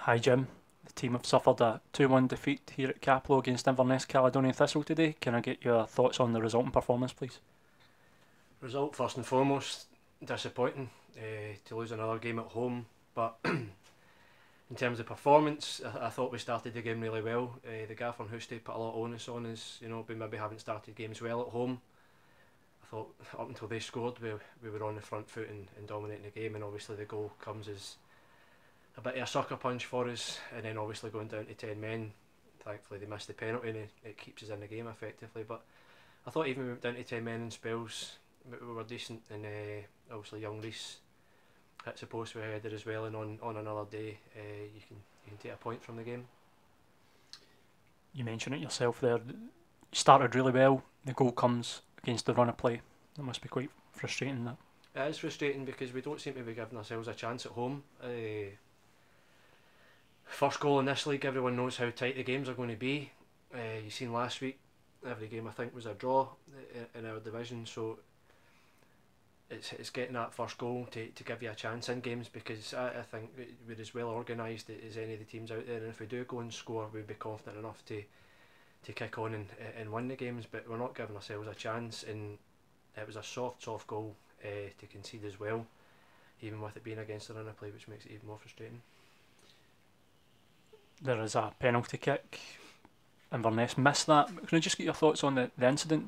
Hi Jim, the team have suffered a 2-1 defeat here at Cappielow against Inverness Caledonian Thistle today. Can I get your thoughts on the result and performance, please? Result first and foremost, disappointing to lose another game at home, but in terms of performance, I thought we started the game really well. The gaffer and Houston put a lot of onus on us, we maybe haven't started games well at home. I thought up until they scored we were on the front foot and dominating the game, and obviously the goal comes as a bit of a sucker punch for us, and then obviously going down to 10 men. Thankfully they missed the penalty and it keeps us in the game effectively, but I thought even when we went down to 10 men in spells we were decent, and obviously young Reese hits the post with a header as well, and on another day you can take a point from the game. You mentioned it yourself there. You started really well. The goal comes against the run of play. That must be quite frustrating. That It is frustrating because we don't seem to be giving ourselves a chance at home. First goal in this league, everyone knows how tight the games are going to be. You seen last week, every game I think was a draw in our division, so it's getting that first goal to give you a chance in games, because I think we're as well organised as any of the teams out there, and if we do go and score we'd be confident enough to kick on and win the games, but we're not giving ourselves a chance, and it was a soft goal to concede as well, even with it being against the run of play, which makes it even more frustrating. there is a penalty kick. Inverness missed that. Can I just get your thoughts on the incident?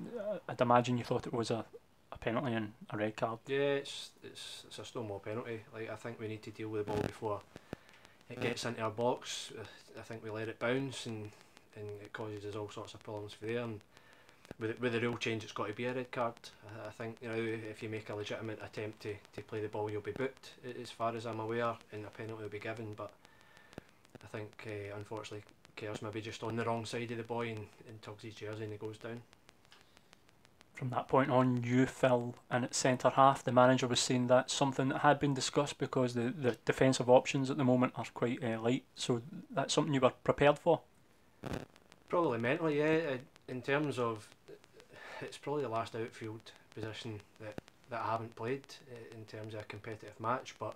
I'd imagine you thought it was a penalty and a red card. Yeah, it's a stonewall penalty. Like, I think we need to deal with the ball before it gets into our box. I think we let it bounce and it causes us all sorts of problems for there. And with the rule change, it's got to be a red card. I think if you make a legitimate attempt to play the ball, you'll be booked, as far as I'm aware, and a penalty will be given. But I think unfortunately Kerr's maybe just on the wrong side of the boy and tugs his jersey and he goes down. From that point on, you fell in at centre half. The manager was saying that's something that had been discussed because the defensive options at the moment are quite light. So that's something you were prepared for? Probably mentally, yeah. In terms of, it's probably the last outfield position that I haven't played in terms of a competitive match, but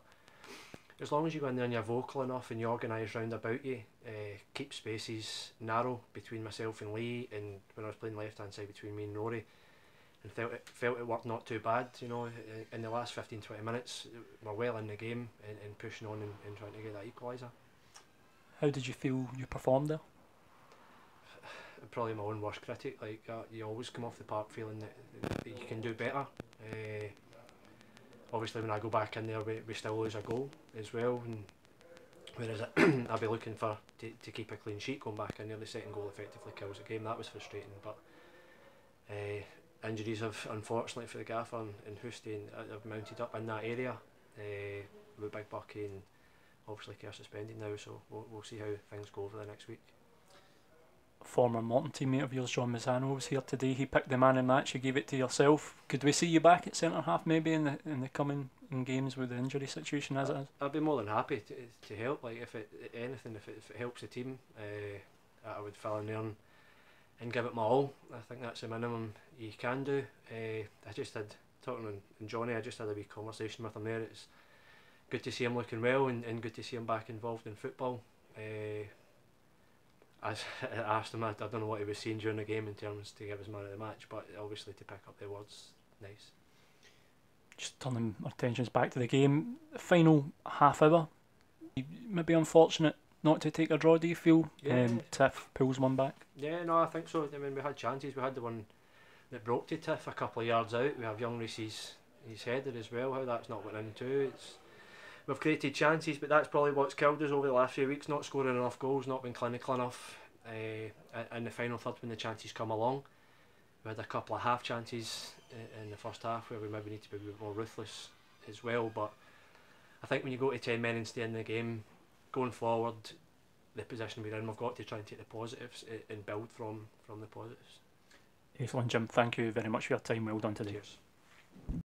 as long as you go in there and you're vocal enough and you organise round about you, keep spaces narrow between myself and Lee, and when I was playing left hand side between me and Rory, and felt it worked not too bad. In the last 15-20 minutes we're well in the game and pushing on and trying to get that equaliser. How did you feel you performed there? Probably my own worst critic. Like, you always come off the park feeling that you can do better. Obviously when I go back in there we still lose a goal as well, and whereas I'll be looking for to keep a clean sheet going back in there. The second goal effectively kills the game. That was frustrating, but injuries have, unfortunately for the gaffer and Houston, have mounted up in that area, with Big Bucky and obviously Kerr suspended now, so we'll see how things go over the next week. Former Morton teammate of yours, John Maisano, was here today. He picked the man in match. You gave it to yourself. Could we see you back at centre half maybe in the coming games with the injury situation as it is? I'd be more than happy to help. Like, if it helps the team, I would fill in there and give it my all. I think that's the minimum you can do. I just had, talking on Johnny, I just had a wee conversation with him there. It's good to see him looking well and good to see him back involved in football. I asked him, I don't know what he was seeing during the game in terms to give us man of the match, but obviously to pick up the words, nice. Just turning our attentions back to the game, the final half hour, maybe unfortunate not to take a draw, do you feel? Yeah. Tiff pulls one back. Yeah, no, I think so. I mean, we had chances. We had the one that broke to Tiff a couple of yards out. We have young Reese's header as well, how that's not went in too. We've created chances, but that's probably what's killed us over the last few weeks, not scoring enough goals, not being clinical enough in the final third when the chances come along. We had a couple of half chances in the first half where we maybe need to be a bit more ruthless as well, but I think when you go to 10 men and stay in the game, going forward, the position we're in, we've got to try and take the positives and build from the positives. Excellent, Jim. Thank you very much for your time. Well done today. Cheers.